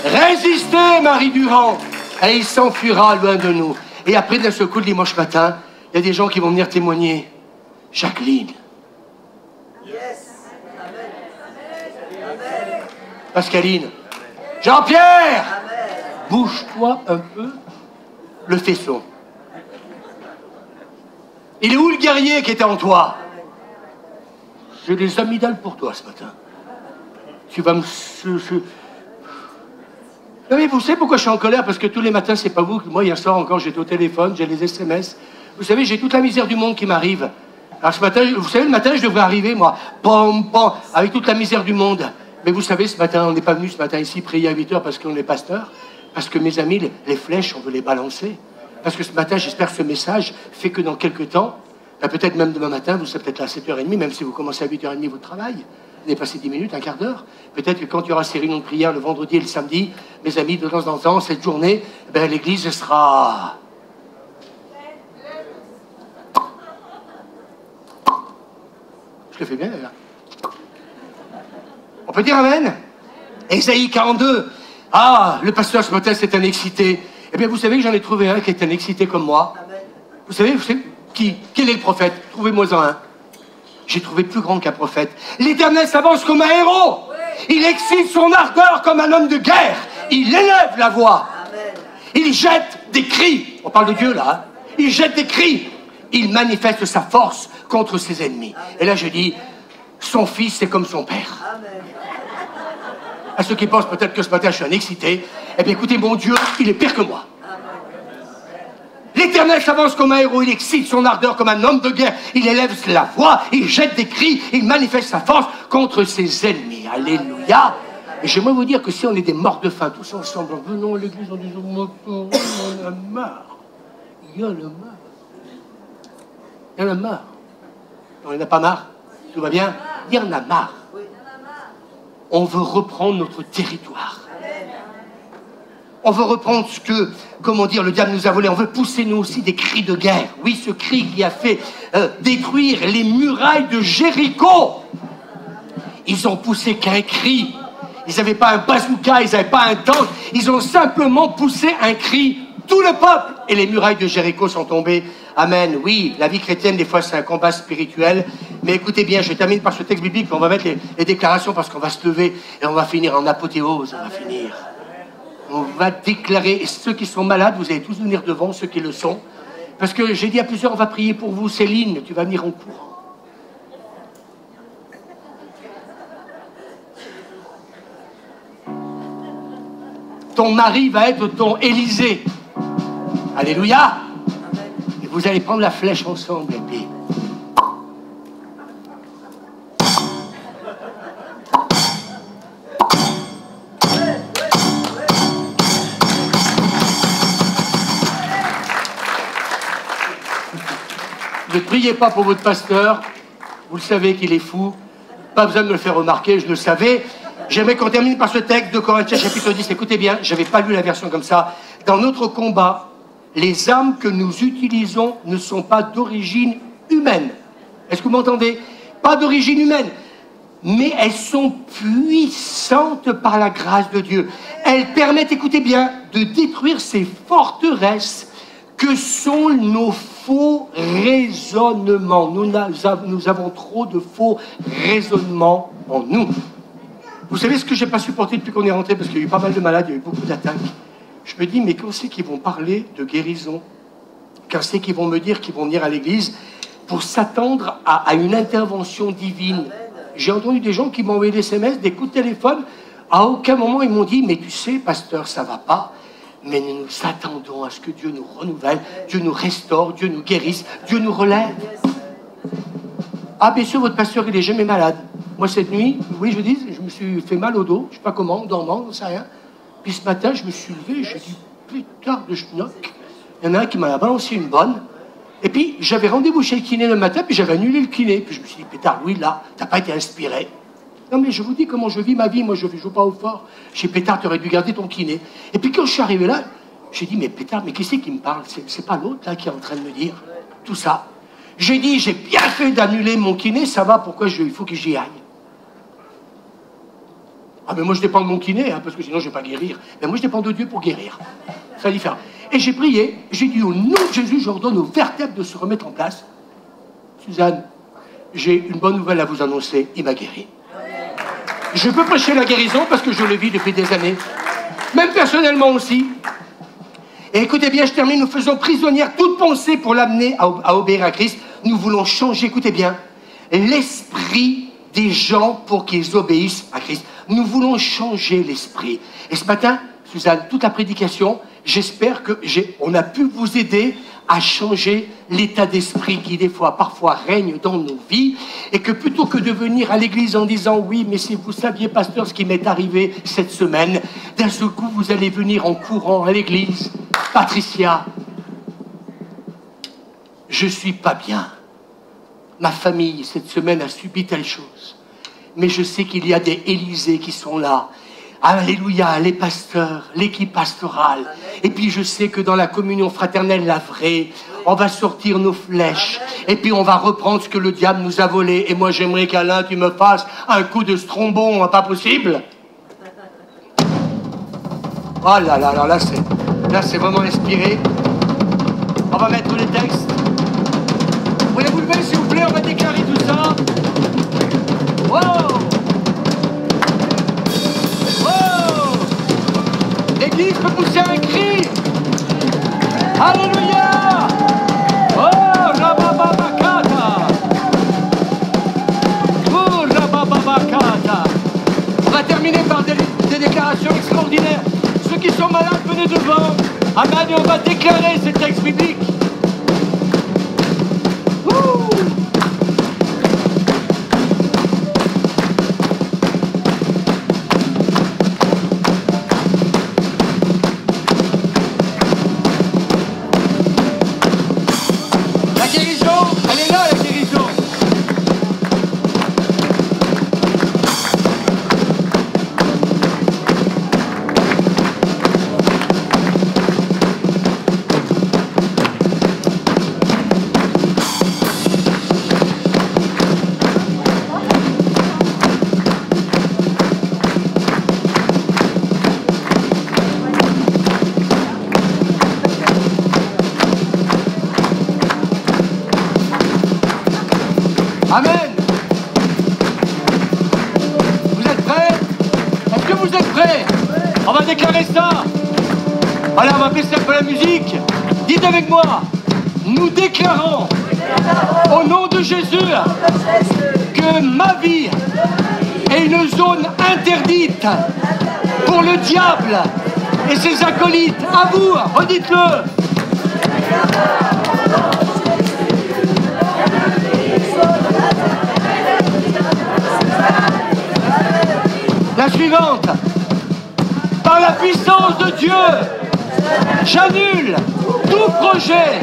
Résister, Marie Durand, et il s'enfuira loin de nous. Et après, d'un seul coup, le dimanche matin, il y a des gens qui vont venir témoigner. Jacqueline. Pascaline. Jean-Pierre. Bouge-toi un peu le faisceau. Il est où le guerrier qui était en toi? J'ai des amygdales pour toi ce matin. Tu vas me... Non mais vous savez pourquoi je suis en colère? Parce que tous les matins, c'est pas vous. Moi, hier soir encore, j'étais au téléphone, j'ai les SMS. Vous savez, j'ai toute la misère du monde qui m'arrive. Alors ce matin, vous savez, le matin, je devrais arriver, moi, pom, pom, avec toute la misère du monde. Mais vous savez, ce matin, on n'est pas venu ce matin ici prier à 8 heures parce qu'on est pasteur. Parce que mes amis, les flèches, on veut les balancer. Parce que ce matin, j'espère que ce message fait que dans quelques temps, peut-être même demain matin, vous serez peut-être là à 7h30, même si vous commencez à 8h30 votre travail. Vous avez passé 10 minutes, un quart d'heure. Peut-être que quand il y aura ces réunions de prière le vendredi et le samedi, mes amis, de temps en temps, cette journée, l'église sera... Je le fais bien, là. On peut dire amen? Ésaïe 42. Ah, le pasteur ce matin, c'est un excité. Eh bien, vous savez que j'en ai trouvé un qui est un excité comme moi. Vous savez qui? Quel est le prophète? Trouvez-moi-en un. J'ai trouvé plus grand qu'un prophète. L'Éternel s'avance comme un héros. Il excite son ardeur comme un homme de guerre. Il élève la voix. Il jette des cris. On parle de Dieu, là. Hein? Il jette des cris. Il manifeste sa force contre ses ennemis. Et là, je dis, son fils, c'est comme son père. À ceux qui pensent peut-être que ce matin, je suis un excité, eh bien, écoutez, mon Dieu, il est pire que moi. L'Éternel s'avance comme un héros, il excite son ardeur comme un homme de guerre, il élève la voix, il jette des cris, il manifeste sa force contre ses ennemis. Alléluia. Et j'aimerais vous dire que si on est des morts de faim, tous ensemble, venons à l'église en disant, on en a marre. Il y en a marre. Il y en a marre. Non, il n'y en a pas marre. Tout va bien? Il y en a marre. On veut reprendre notre territoire. On veut reprendre ce que, comment dire, le diable nous a volé. On veut pousser nous aussi des cris de guerre. Oui, ce cri qui a fait détruire les murailles de Jéricho. Ils ont poussé qu'un cri. Ils n'avaient pas un bazooka, ils n'avaient pas un tank. Ils ont simplement poussé un cri. Tout le peuple. Et les murailles de Jéricho sont tombées. Amen. Oui, la vie chrétienne, des fois, c'est un combat spirituel. Mais écoutez bien, je termine par ce texte biblique. On va mettre les déclarations parce qu'on va se lever et on va finir en apothéose. On va finir. On va déclarer. Et ceux qui sont malades, vous allez tous venir devant, ceux qui le sont. Parce que j'ai dit à plusieurs, on va prier pour vous. Céline, tu vas venir en courant. Ton mari va être ton Élysée. Alléluia. Et vous allez prendre la flèche ensemble. Et puis... Ne priez pas pour votre pasteur. Vous le savez qu'il est fou. Pas besoin de me le faire remarquer, je le savais. J'aimerais qu'on termine par ce texte de Corinthiens chapitre 10. Écoutez bien, je n'avais pas lu la version comme ça. Dans notre combat, les armes que nous utilisons ne sont pas d'origine humaine. Est-ce que vous m'entendez? Pas d'origine humaine. Mais elles sont puissantes par la grâce de Dieu. Elles permettent, écoutez bien, de détruire ces forteresses que sont nos faux raisonnements. Nous avons trop de faux raisonnements en nous. Vous savez ce que j'ai pas supporté depuis qu'on est rentré, parce qu'il y a eu pas mal de malades, il y a eu beaucoup d'attaques. Je me dis, mais quand c'est qu'ils vont parler de guérison? Quand c'est qu'ils vont me dire qu'ils vont venir à l'église pour s'attendre à une intervention divine? J'ai entendu des gens qui m'ont envoyé des SMS, des coups de téléphone. À aucun moment, ils m'ont dit, mais tu sais, pasteur, ça va pas. Mais nous nous attendons à ce que Dieu nous renouvelle, Dieu nous restaure, Dieu nous guérisse, Dieu nous relève. Ah, bien sûr, votre pasteur, il est jamais malade. Moi, cette nuit, oui, je dis, je me suis fait mal au dos, je sais pas comment, en dormant, on sait rien. Puis ce matin, je me suis levé, j'ai dit, putain de schnock. Il y en a un qui m'a balancé une bonne. Et puis, j'avais rendez-vous chez le kiné le matin, puis j'avais annulé le kiné. Puis je me suis dit, pétard, Louis, là, t'as pas été inspiré. Non, mais je vous dis comment je vis ma vie. Moi, je ne joue pas au fort. J'ai dit, pétard, t'aurais dû garder ton kiné. Et puis, quand je suis arrivé là, j'ai dit, mais pétard, mais qui c'est qui me parle? C'est pas l'autre, là, qui est en train de me dire tout ça. J'ai dit, j'ai bien fait d'annuler mon kiné, ça va, pourquoi il faut que j'y aille? Ah, mais moi, je dépends de mon kiné, hein, parce que sinon, je ne vais pas guérir. Mais moi, je dépends de Dieu pour guérir. C'est différent. Et j'ai prié, j'ai dit, au nom de Jésus, j'ordonne aux vertèbres de se remettre en place. Suzanne, j'ai une bonne nouvelle à vous annoncer, il m'a guéri. Je peux prêcher la guérison parce que je le vis depuis des années. Même personnellement aussi. Et écoutez bien, je termine, nous faisons prisonnière toute pensée pour l'amener à obéir à Christ. Nous voulons changer, écoutez bien, l'esprit des gens pour qu'ils obéissent à Christ. Nous voulons changer l'esprit. Et ce matin, Suzanne, toute la prédication, j'espère qu'on a pu vous aider à changer l'état d'esprit qui, des fois, parfois, règne dans nos vies, et que plutôt que de venir à l'église en disant « Oui, mais si vous saviez, pasteur, ce qui m'est arrivé cette semaine », d'un seul coup, vous allez venir en courant à l'église. « Patricia, je suis pas bien. Ma famille, cette semaine, a subi telle chose. Mais je sais qu'il y a des Élysées qui sont là. Alléluia, les pasteurs, l'équipe pastorale. Et puis je sais que dans la communion fraternelle, la vraie, on va sortir nos flèches. Et puis on va reprendre ce que le diable nous a volé. Et moi j'aimerais qu'Alain, tu me fasses un coup de strombon, pas possible. Oh là là là, là c'est vraiment inspiré. On va mettre les textes. Vous voulez vous lever s'il vous plaît, on va déclarer tout ça. Wow! L'Église peut pousser un cri. Alléluia. Oh, Rabababakata. Oh, Rabababakata. On va terminer par des déclarations extraordinaires. Ceux qui sont malades, venez devant. Amen, et on va déclarer ces textes bibliques. Amen. Vous êtes prêts? Est-ce que vous êtes prêts? On va déclarer ça. Voilà, on va baisser un peu la musique. Dites avec moi. Nous déclarons au nom de Jésus que ma vie est une zone interdite pour le diable et ses acolytes. À vous, redites-le. La suivante. Par la puissance de Dieu, j'annule tout projet,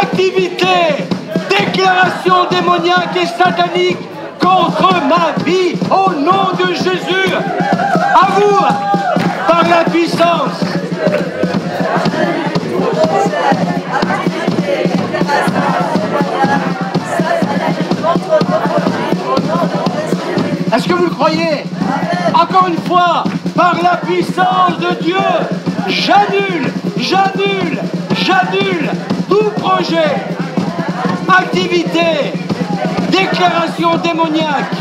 activité, déclaration démoniaque et satanique contre ma vie au nom de Jésus. À vous, par la puissance. Est-ce que vous le croyez? Encore une fois, par la puissance de Dieu, j'annule tout projet, activité, déclaration démoniaque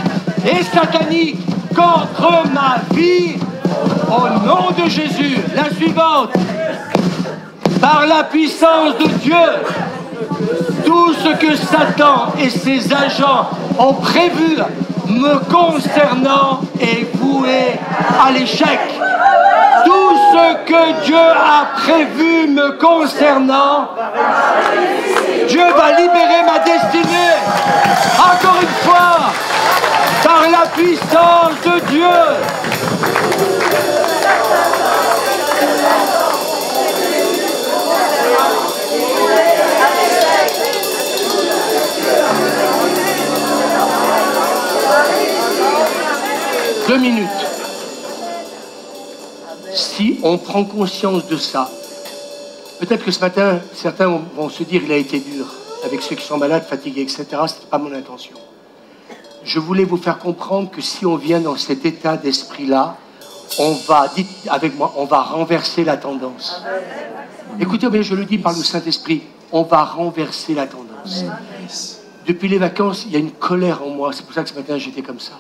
et satanique contre ma vie au nom de Jésus. La suivante. Par la puissance de Dieu, tout ce que Satan et ses agents ont prévu me concernant est voué à l'échec. Tout ce que Dieu a prévu me concernant, Dieu va libérer ma destinée. Encore une fois, par la puissance de Dieu. Deux minutes. Si on prend conscience de ça, peut-être que ce matin, certains vont se dire il a été dur avec ceux qui sont malades, fatigués, etc. Ce n'est pas mon intention. Je voulais vous faire comprendre que si on vient dans cet état d'esprit-là, on va, dites avec moi, on va renverser la tendance. Écoutez bien, je le dis par le Saint-Esprit, on va renverser la tendance. Depuis les vacances, il y a une colère en moi. C'est pour ça que ce matin, j'étais comme ça.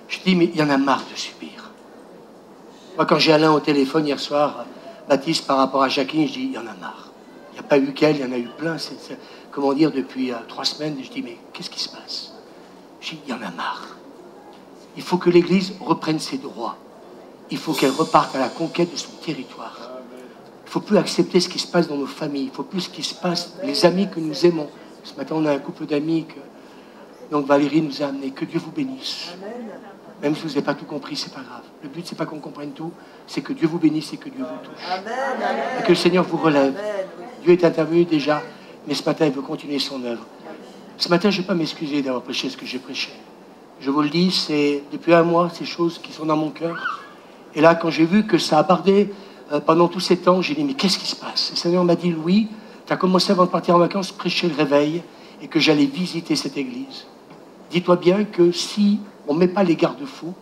Je dis, mais il y en a marre de subir. Moi, quand j'ai Alain au téléphone hier soir, Baptiste, par rapport à Jacqueline, je dis, il y en a marre. Il n'y a pas eu qu'elle, il y en a eu plein. Comment dire, depuis 3 semaines, je dis, mais qu'est-ce qui se passe? Je dis, il y en a marre. Il faut que l'Église reprenne ses droits. Il faut qu'elle reparte à la conquête de son territoire. Il ne faut plus accepter ce qui se passe dans nos familles. Il ne faut plus ce qui se passe, les amis que nous aimons. Ce matin, on a un couple d'amis que donc Valérie nous a amenés. Que Dieu vous bénisse. Même si vous n'avez pas tout compris, c'est pas grave. Le but, c'est pas qu'on comprenne tout, c'est que Dieu vous bénisse et que Dieu vous touche. Et que le Seigneur vous relève. Dieu est intervenu déjà, mais ce matin, il veut continuer son œuvre. Ce matin, je ne vais pas m'excuser d'avoir prêché ce que j'ai prêché. Je vous le dis, c'est depuis 1 mois, ces choses qui sont dans mon cœur. Et là, quand j'ai vu que ça a bardé pendant tous ces temps, j'ai dit, mais qu'est-ce qui se passe? Le Seigneur m'a dit, Louis, tu as commencé avant de partir en vacances, prêcher le réveil, et que j'allais visiter cette église. Dis-toi bien que si on ne met pas les garde-fous,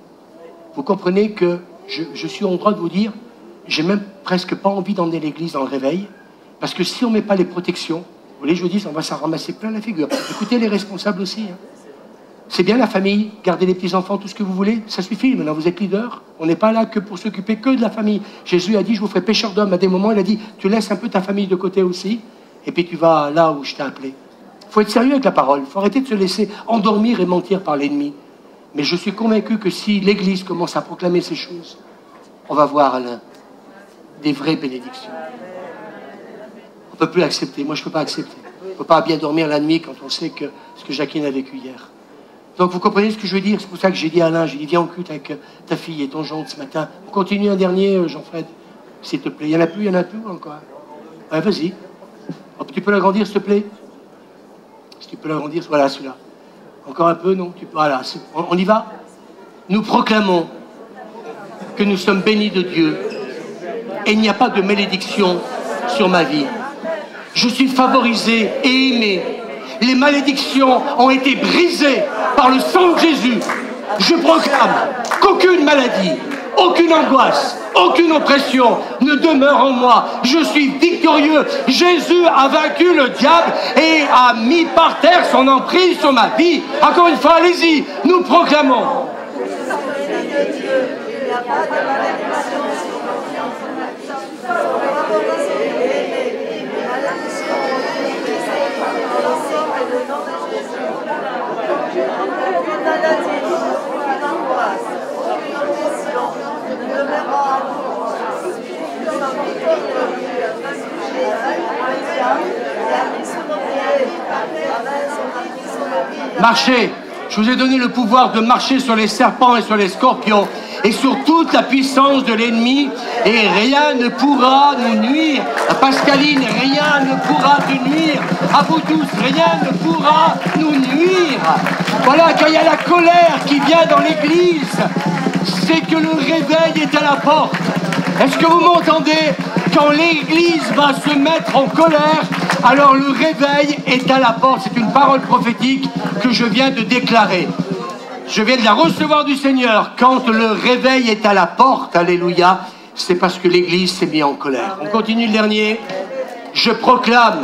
vous comprenez que je suis en droit de vous dire, j'ai même presque pas envie d'emmener l'église dans le réveil, parce que si on ne met pas les protections, vous voulez, je vous dis, on va s'en ramasser plein la figure. Écoutez les responsables aussi. Hein. C'est bien la famille, garder les petits-enfants, tout ce que vous voulez, ça suffit. Maintenant, vous êtes leader. On n'est pas là que pour s'occuper que de la famille. Jésus a dit, je vous ferai pécheur d'hommes. À des moments, il a dit, tu laisses un peu ta famille de côté aussi, et puis tu vas là où je t'ai appelé. Il faut être sérieux avec la parole. Il faut arrêter de se laisser endormir et mentir par l'ennemi. Mais je suis convaincu que si l'Église commence à proclamer ces choses, on va voir, Alain, des vraies bénédictions. On ne peut plus accepter. Moi, je ne peux pas accepter. On ne peut pas bien dormir la nuit quand on sait que ce que Jacqueline a vécu hier. Donc, vous comprenez ce que je veux dire? C'est pour ça que j'ai dit à Alain, j'ai dit, viens en culte avec ta fille et ton gendre ce matin. On continue un dernier, Jean-Fred, s'il te plaît. Il y en a plus encore. Ouais, vas-y. Oh, tu peux l'agrandir, s'il te plaît? Si tu peux l'agrandir, voilà, celui-là. Encore un peu, non? Voilà, on y va? Nous proclamons que nous sommes bénis de Dieu et il n'y a pas de malédiction sur ma vie. Je suis favorisé et aimé. Les malédictions ont été brisées par le sang de Jésus. Je proclame qu'aucune maladie, aucune angoisse, aucune oppression ne demeure en moi. Je suis victorieux. Jésus a vaincu le diable et a mis par terre son emprise sur ma vie. Encore une fois, allez-y, nous proclamons. Marchez. Je vous ai donné le pouvoir de marcher sur les serpents et sur les scorpions et sur toute la puissance de l'ennemi et rien ne pourra nous nuire. À Pascaline, rien ne pourra te nuire. À vous tous, rien ne pourra nous nuire. Voilà, quand il y a la colère qui vient dans l'église, c'est que le réveil est à la porte. Est-ce que vous m'entendez? Quand l'église va se mettre en colère, alors le réveil est à la porte. C'est une parole prophétique que je viens de déclarer. Je viens de la recevoir du Seigneur. Quand le réveil est à la porte, alléluia, c'est parce que l'église s'est mise en colère. On continue le dernier. Je proclame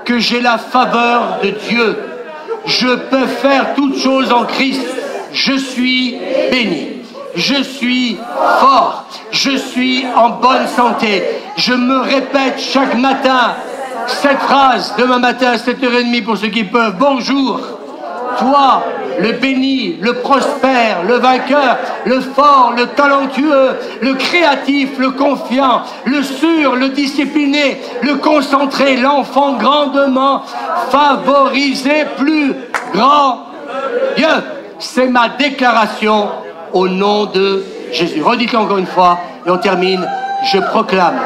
que j'ai la faveur de Dieu. Je peux faire toutes choses en Christ. Je suis béni. Je suis fort. Je suis en bonne santé. Je me répète chaque matin cette phrase, demain matin à 7h30 pour ceux qui peuvent. Bonjour, toi le béni, le prospère, le vainqueur, le fort, le talentueux, le créatif, le confiant, le sûr, le discipliné, le concentré, l'enfant grandement favorisé, plus grand Dieu. C'est ma déclaration au nom de Jésus. Redites-le encore une fois et on termine. Je proclame.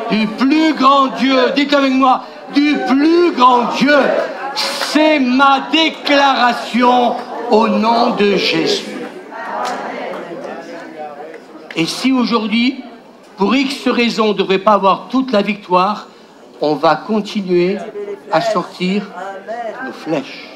Du plus grand Dieu, dites avec moi, du plus grand Dieu, c'est ma déclaration au nom de Jésus. Et si aujourd'hui, pour X raisons, on ne devrait pas avoir toute la victoire, on va continuer à sortir nos flèches.